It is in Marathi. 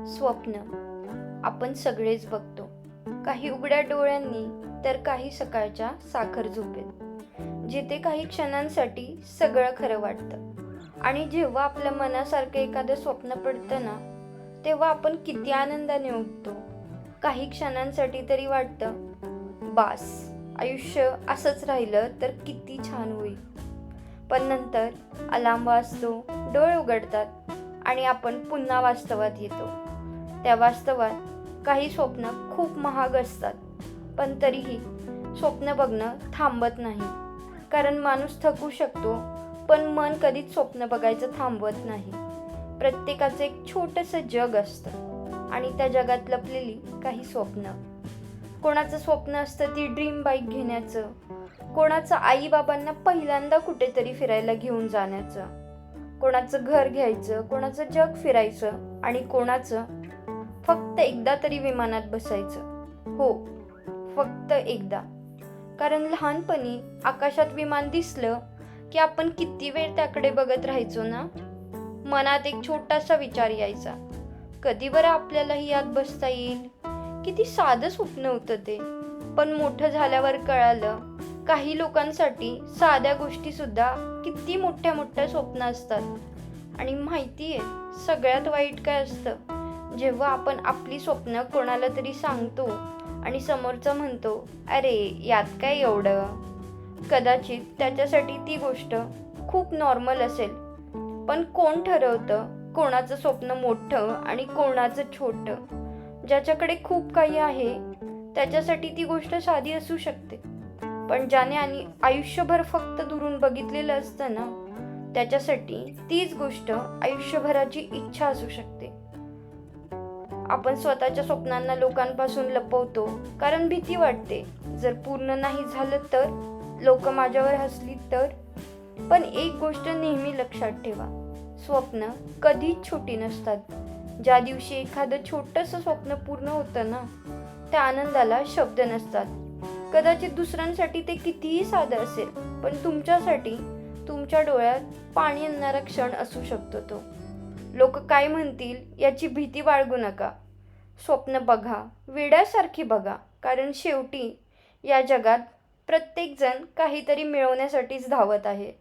स्वप्न आपण सगळेच बघतो, काही उघड्या डोळ्यांनी तर काही सकाळच्या साखर झोपेत, जिथे काही क्षणांसाठी सगळं खरं वाटतं. आणि जेव्हा आपल्या मनासारखं एखादं स्वप्न पडतं ना, तेव्हा आपण किती आनंदाने उठतो. काही क्षणांसाठी तरी वाटतं बास, आयुष्य असंच राहिलं तर किती छान होईल. पण नंतर अलार्म वाजतो, डोळे उघडतात आणि आपण पुन्हा वास्तवात येतो. त्या वास्तवात काही स्वप्न खूप महाग असतात, पण तरीही स्वप्न बघणं थांबत नाही. कारण माणूस थकू शकतो, पण मन कधीच स्वप्न बघायचं थांबवत नाही. प्रत्येकाचं एक छोटंसं जग असतं आणि त्या जगात लपलेली काही स्वप्न. कोणाचं स्वप्न असतं ती ड्रीम बाईक घेण्याचं, कोणाचं आईबाबांना पहिल्यांदा कुठेतरी फिरायला घेऊन जाण्याचं, कोणाचं घर घ्यायचं, कोणाचं जग फिरायचं आणि कोणाचं फक्त एकदा तरी विमानात बसायचं. हो, फक्त एकदा. कारण लहानपणी आकाशात विमान दिसलं की आपण किती वेळ त्याकडे बघत राहायचो ना. मनात एक छोटासा विचार यायचा, कधी बरं आपल्यालाही यात बसता येईल. किती साधं स्वप्न होतं ते. पण मोठं झाल्यावर कळालं, काही लोकांसाठी साध्या गोष्टी सुद्धा किती मोठ्या मोठ्या स्वप्न असतात. आणि माहितीये सगळ्यात वाईट काय असतं, जेव्हा आपण आपली स्वप्न कोणाला तरी सांगतो आणि समोरचा म्हणतो, अरे यात काय एवढं. कदाचित त्याच्यासाठी ती गोष्ट खूप नॉर्मल असेल, पण कोण ठरवतं कोणाचं स्वप्न मोठं आणि कोणाचं छोटं. ज्याच्याकडे खूप काही आहे त्याच्यासाठी ती गोष्ट साधी असू शकते, पण ज्याने आणि आयुष्यभर फक्त दुरून बघितलेलं असतं ना, त्याच्यासाठी तीच गोष्ट आयुष्यभराची इच्छा असू शकते. आपण स्वतःच्या स्वप्नांना लोकांपासून लपवतो कारण भीती वाटते, जर पूर्ण नाही झालं तर, लोक माझ्यावर हसली तर. पण एक गोष्ट नेहमी लक्षात ठेवा, स्वप्न कधीच छोटी नसतात. ज्या दिवशी एखादं छोटंसं स्वप्न पूर्ण होतं ना, त्या आनंदाला शब्द नसतात. कदाचित दुसऱ्यांसाठी ते कितीही साधं असेल, पण तुमच्यासाठी तुमच्या डोळ्यात पाणी आणणारा क्षण असू शकतो तो. लोक काय म्हणतील याची भीती बाळगू नका. स्वप्न बघा, वेड्यासारखी बघा, कारण शेवटी या जगात प्रत्येकजण काहीतरी मिळवण्यासाठीच धावत आहे.